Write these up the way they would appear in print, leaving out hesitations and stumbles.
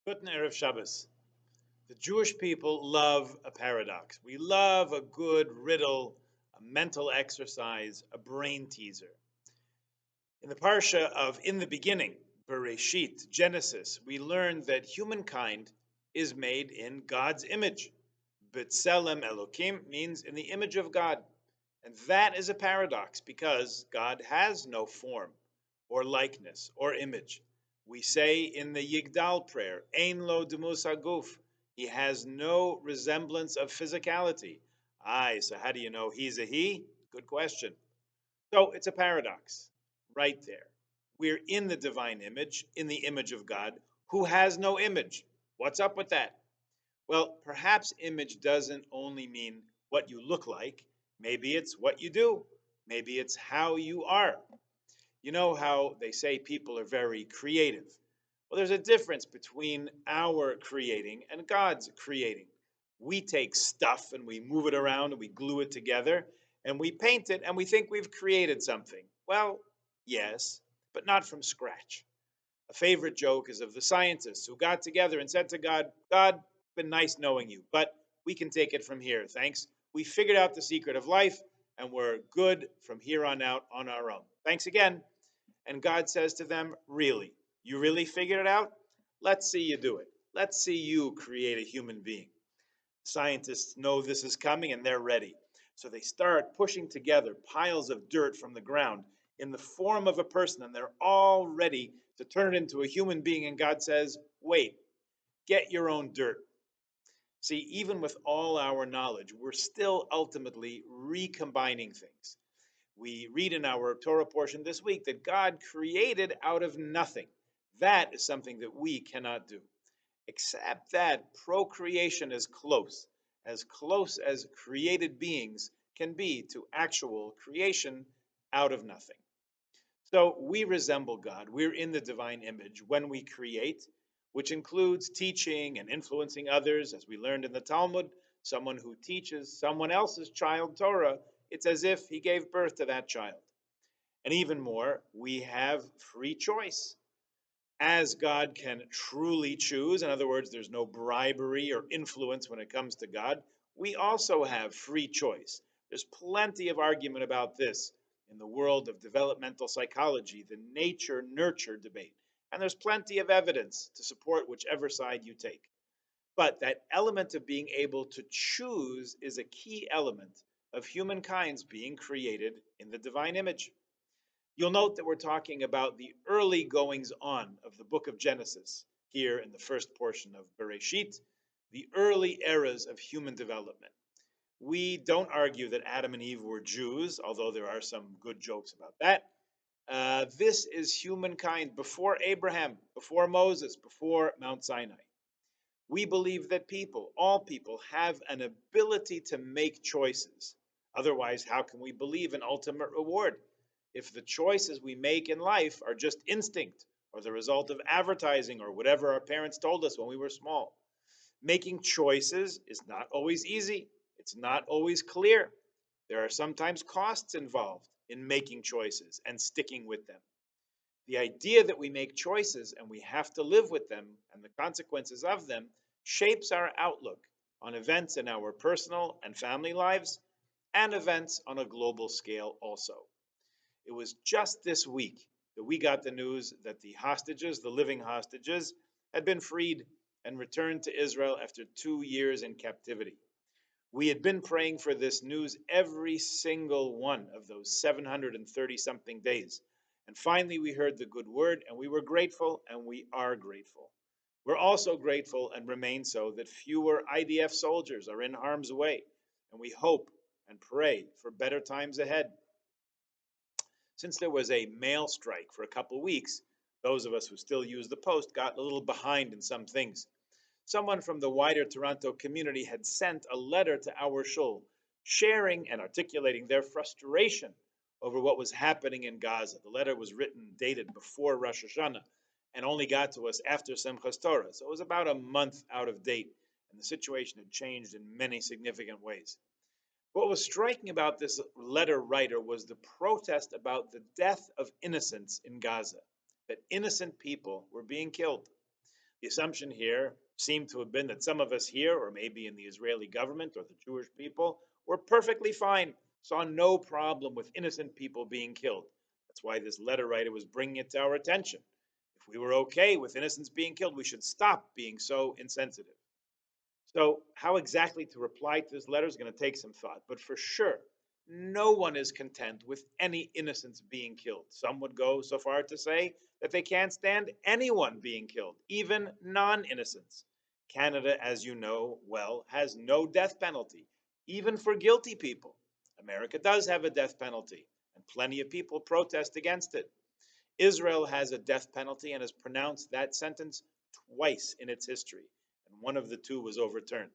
Guten Erev Shabbos. The Jewish people love a paradox. We love a good riddle, a mental exercise, a brain teaser. In the parsha of In the Beginning, Bereshit, Genesis, we learn that humankind is made in God's image. B'Tselem Elokim means in the image of God. And that is a paradox because God has no form or likeness or image. We say in the Yigdal prayer, Ein lo demus haguf. He has no resemblance of physicality. Aye, so how do you know he's a he? Good question. So it's a paradox right there. We're in the divine image, in the image of God, who has no image. What's up with that? Well, perhaps image doesn't only mean what you look like. Maybe it's what you do. Maybe it's how you are. You know how they say people are very creative. Well, there's a difference between our creating and God's creating. We take stuff and we move it around and we glue it together and we paint it and we think we've created something. Well, yes, but not from scratch. A favorite joke is of the scientists who got together and said to God, God, it's been nice knowing you, but we can take it from here, thanks. We figured out the secret of life and we're good from here on out on our own. Thanks again. And God says to them, really? You really figured it out? Let's see you do it. Let's see you create a human being. Scientists know this is coming and they're ready. So they start pushing together piles of dirt from the ground in the form of a person, and they're all ready to turn it into a human being. And God says, wait, get your own dirt. See, even with all our knowledge, we're still ultimately recombining things. We read in our Torah portion this week that God created out of nothing. That is something that we cannot do. Except that procreation is as close as created beings can be to actual creation out of nothing. So we resemble God. We're in the divine image when we create, which includes teaching and influencing others, as we learned in the Talmud. Someone who teaches someone else's child Torah, it's as if he gave birth to that child. And even more, we have free choice. As God can truly choose, in other words, there's no bribery or influence when it comes to God, we also have free choice. There's plenty of argument about this in the world of developmental psychology, the nature nurture debate. And there's plenty of evidence to support whichever side you take. But that element of being able to choose is a key element of humankind's being created in the divine image. You'll note that we're talking about the early goings on of the book of Genesis here in the first portion of Bereshit, the early eras of human development. We don't argue that Adam and Eve were Jews, although there are some good jokes about that. This is humankind before Abraham, before Moses, before Mount Sinai. We believe that people, all people, have an ability to make choices. Otherwise, how can we believe in ultimate reward? If the choices we make in life are just instinct or the result of advertising or whatever our parents told us when we were small. Making choices is not always easy. It's not always clear. There are sometimes costs involved in making choices and sticking with them. The idea that we make choices and we have to live with them and the consequences of them shapes our outlook on events in our personal and family lives and events on a global scale also. It was just this week that we got the news that the hostages, the living hostages, had been freed and returned to Israel after 2 years in captivity. We had been praying for this news every single one of those 730 something days. And finally, we heard the good word, and we were grateful, and we are grateful. We're also grateful and remain so that fewer IDF soldiers are in harm's way, and we hope and pray for better times ahead. Since there was a mail strike for a couple weeks, those of us who still use the post got a little behind in some things. Someone from the wider Toronto community had sent a letter to our shul, sharing and articulating their frustration over what was happening in Gaza. The letter was written, dated before Rosh Hashanah, and only got to us after Simchas Torah. So it was about a month out of date, and the situation had changed in many significant ways. What was striking about this letter writer was the protest about the death of innocents in Gaza, that innocent people were being killed. The assumption here seemed to have been that some of us here, or maybe in the Israeli government or the Jewish people, were perfectly fine, saw no problem with innocent people being killed. That's why this letter writer was bringing it to our attention. If we were okay with innocents being killed, we should stop being so insensitive. So, how exactly to reply to this letter is going to take some thought, but for sure, no one is content with any innocents being killed. Some would go so far to say that they can't stand anyone being killed, even non innocents. Canada, as you know well, has no death penalty, even for guilty people. America does have a death penalty, and plenty of people protest against it. Israel has a death penalty and has pronounced that sentence twice in its history, and one of the two was overturned.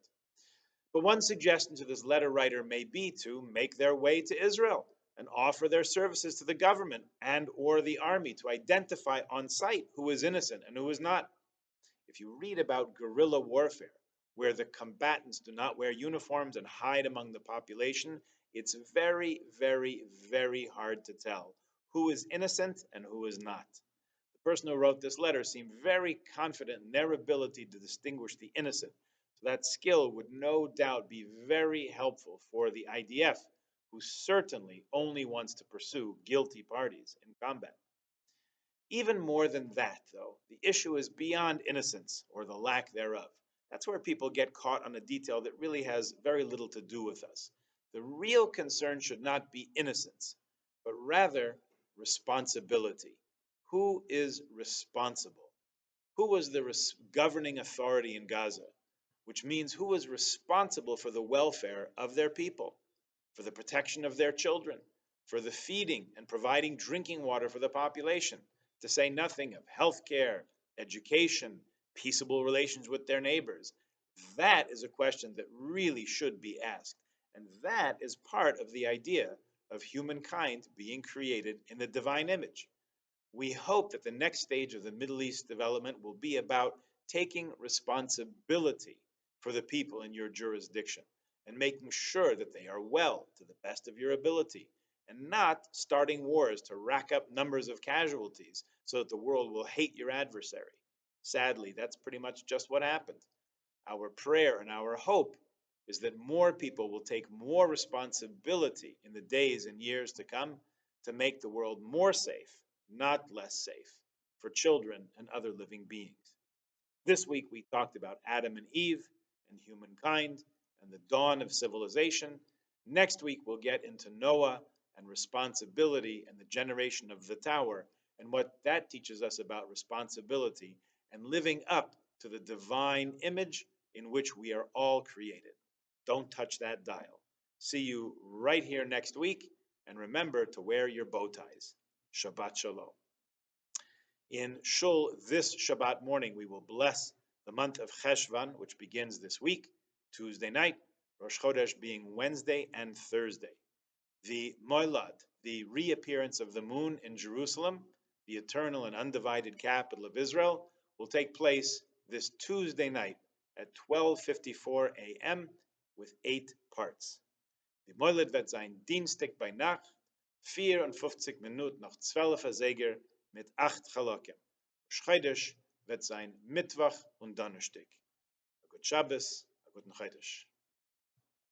But one suggestion to this letter writer may be to make their way to Israel and offer their services to the government and or the army to identify on site who is innocent and who is not. If you read about guerrilla warfare, where the combatants do not wear uniforms and hide among the population, it's very, very, very hard to tell who is innocent and who is not. The person who wrote this letter seemed very confident in their ability to distinguish the innocent. So that skill would no doubt be very helpful for the IDF, who certainly only wants to pursue guilty parties in combat. Even more than that, though, the issue is beyond innocence or the lack thereof. That's where people get caught on a detail that really has very little to do with us. The real concern should not be innocence, but rather responsibility. Who is responsible? Who was the governing authority in Gaza? Which means who was responsible for the welfare of their people, for the protection of their children, for the feeding and providing drinking water for the population, to say nothing of health care, education, peaceable relations with their neighbors. That is a question that really should be asked. And that is part of the idea of humankind being created in the divine image. We hope that the next stage of the Middle East development will be about taking responsibility for the people in your jurisdiction and making sure that they are well to the best of your ability, and not starting wars to rack up numbers of casualties so that the world will hate your adversary. Sadly, that's pretty much just what happened. Our prayer and our hope is that more people will take more responsibility in the days and years to come to make the world more safe, not less safe, for children and other living beings. This week we talked about Adam and Eve and humankind and the dawn of civilization. Next week we'll get into Noah and responsibility and the generation of the tower and what that teaches us about responsibility and living up to the divine image in which we are all created. Don't touch that dial. See you right here next week, and remember to wear your bow ties. Shabbat Shalom. In Shul this Shabbat morning, we will bless the month of Cheshvan, which begins this week, Tuesday night, Rosh Chodesh being Wednesday and Thursday. The Moilad, the reappearance of the moon in Jerusalem, the eternal and undivided capital of Israel, will take place this Tuesday night at 12:54 a.m. with 8 parts. Die Moiled wird sein Dienstag bei Nacht, 54 Minuten nach 12 Seger mit 8 Chalokim. Chodesh wird sein Mittwoch und Donnerstag. A good Shabbos, a guten Chodesh.